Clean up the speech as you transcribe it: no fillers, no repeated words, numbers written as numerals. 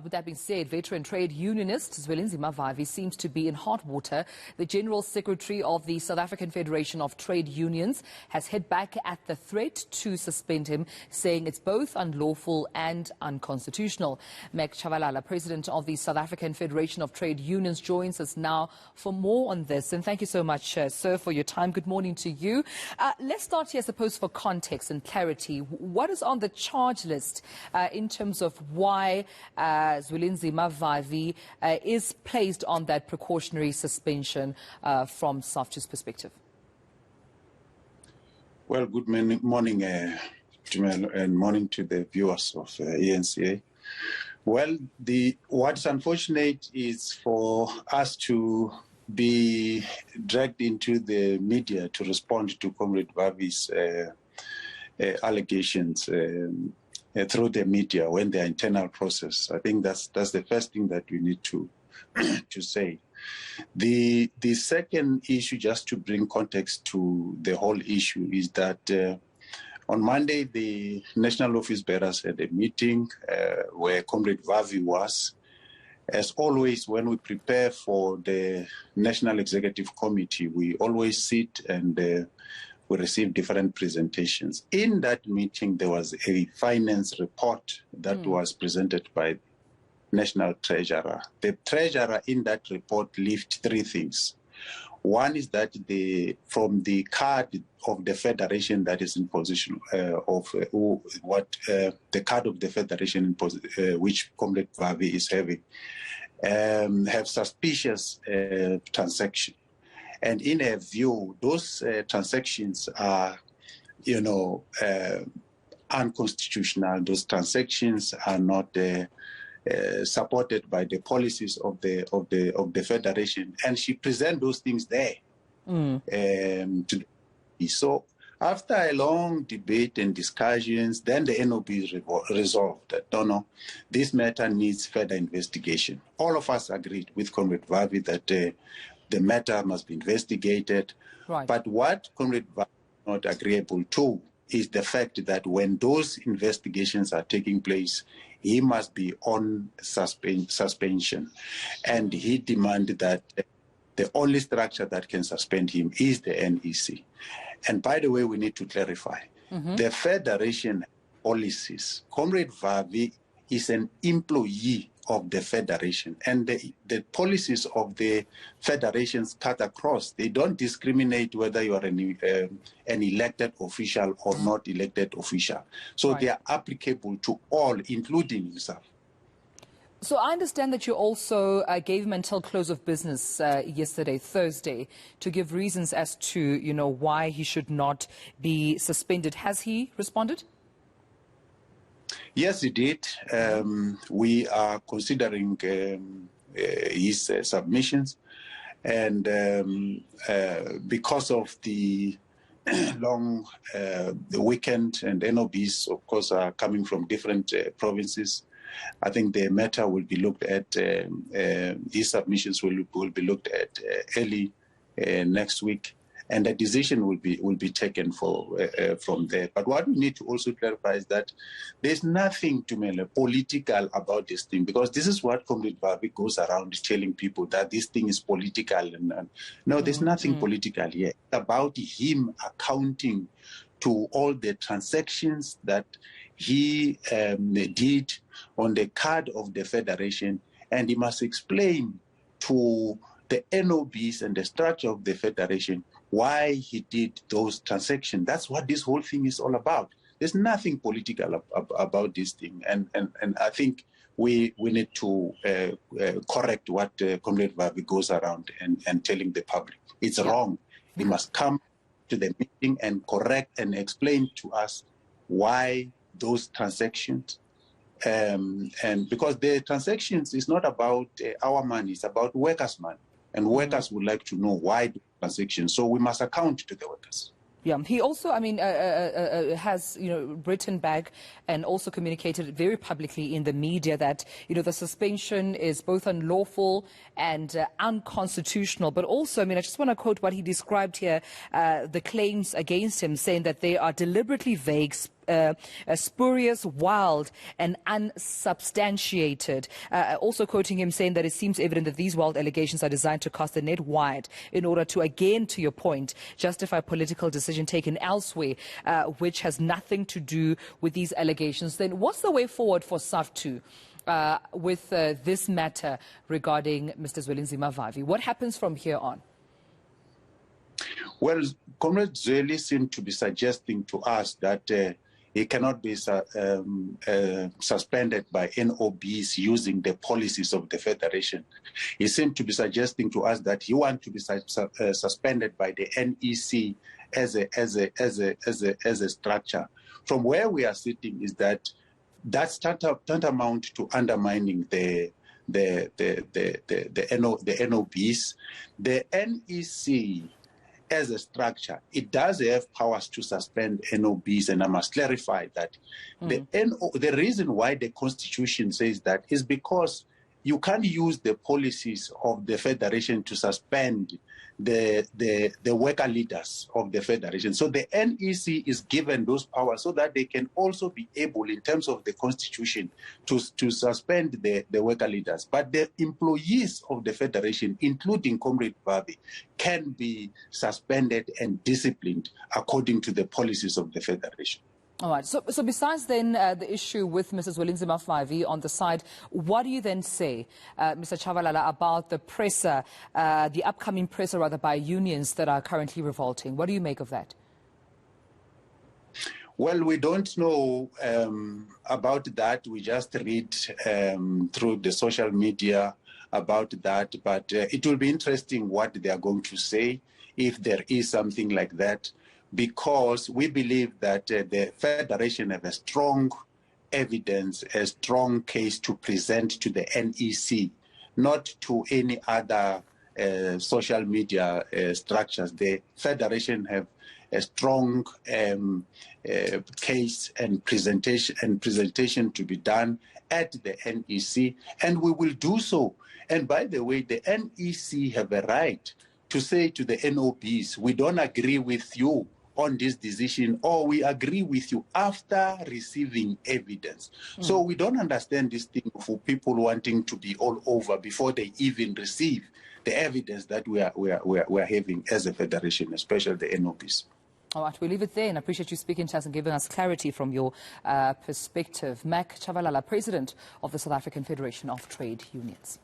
With that being said, veteran trade unionist Zwelinzima Vavi seems to be in hot water. The General Secretary of the South African Federation of Trade Unions has hit back at the threat to suspend him, saying it's both unlawful and unconstitutional. Chavalala President of the South African Federation of Trade Unions joins us now for more on this. And thank you so much, sir, for your time. Good morning to you. Let's start here, I suppose, for context and clarity. What is on the charge list in terms of why Zwelinzima Vavi is placed on that precautionary suspension from Saftu's perspective? Well, good morning, Tumelo, and morning to the viewers of eNCA. Well, what's unfortunate is for us to be dragged into the media to respond to Comrade Vavi's allegations through the media when their internal process. I think that's the first thing that we need to say. The second issue, just to bring context to the whole issue, is that on Monday the national office bearers had a meeting where Comrade Vavi was. As always, when we prepare for the National Executive Committee, we always sit and we receive different presentations. In that meeting, there was a finance report that was presented by National Treasurer. The Treasurer in that report left three things. One is that from the card of the Federation that is in position the card of the Federation which Comrade Vavi is having, have suspicious transactions. And in her view, those transactions are, unconstitutional. Those transactions are not supported by the policies of the Federation, and she presents those things there. So after a long debate and discussions, then the NOB resolved that no, this matter needs further investigation. All of us agreed with Comrade Vavi that the matter must be investigated. Right. But what Comrade Vavi is not agreeable to is the fact that when those investigations are taking place, he must be on suspension. And he demanded that the only structure that can suspend him is the NEC. And by the way, we need to clarify, the Federation policies. Comrade Vavi is an employee of the Federation, and the policies of the Federations cut across. They don't discriminate whether you are an elected official or not elected official. So they are applicable to all, including himself. So I understand that you also gave him until close of business yesterday, Thursday, to give reasons as to, why he should not be suspended. Has he responded? Yes, he did. We are considering his submissions, and because of the long weekend, and NOBs, of course, are coming from different provinces, I think the matter will be looked at, his submissions will be looked at early next week, and a decision will be taken from there. But what we need to also clarify is that there's nothing, Tumelo, political about this thing, because this is what Comrade Vavi goes around telling people, that this thing is political. And no, there's nothing political here. It's about him accounting to all the transactions that he did on the card of the Federation, and he must explain to the NOBs and the structure of the Federation why he did those transactions. That's what this whole thing is all about. There's nothing political about this thing, and I think we need to correct what Comrade Vavi goes around and telling the public. It's wrong. He must come to the meeting and correct and explain to us why those transactions, and because the transactions is not about our money, it's about workers' money, and workers would like to know why the transactions. So we must account to the workers. Yeah, he also, has, written back and also communicated very publicly in the media that, the suspension is both unlawful and unconstitutional. But also, I just want to quote what he described here, the claims against him, saying that they are deliberately vague, spurious, wild, and unsubstantiated. Also quoting him saying that it seems evident that these wild allegations are designed to cast the net wide in order to, again, to your point, justify political decision taken elsewhere, which has nothing to do with these allegations. Then what's the way forward for Saftu with this matter regarding Mr. Zwelinzima Vavi? What happens from here on? Well, Comrade Zweli seemed to be suggesting to us that he cannot be suspended by NOBs using the policies of the Federation. He seemed to be suggesting to us that he wants to be suspended by the NEC as a structure. From where we are sitting is that that's tantamount to undermining the NOBs. The NEC as a structure, it does have powers to suspend NOBs, and I must clarify that. The reason why the Constitution says that is because you can't use the policies of the Federation to suspend the worker leaders of the Federation. So the NEC is given those powers so that they can also be able, in terms of the Constitution, to suspend the worker leaders. But the employees of the Federation, including Comrade Vavi, can be suspended and disciplined according to the policies of the Federation. All right. So besides then the issue with Mrs. Zwelinzima Vavi on the side, what do you then say, Mr. Chavalala, about the pressure, the upcoming pressure rather by unions that are currently revolting? What do you make of that? Well, we don't know about that. We just read through the social media about that. But it will be interesting what they are going to say if there is something like that, because we believe that the Federation have a strong evidence, a strong case to present to the NEC, not to any other social media structures. The Federation have a strong case and presentation to be done at the NEC, and we will do so. And by the way, the NEC have a right to say to the NOBs, we don't agree with you on this decision, or we agree with you after receiving evidence. So we don't understand this thing for people wanting to be all over before they even receive the evidence that we are having as a federation, especially the NOBs. All right, we'll leave it there, and I appreciate you speaking to us and giving us clarity from your perspective. Chavalala, President of the South African Federation of Trade Unions.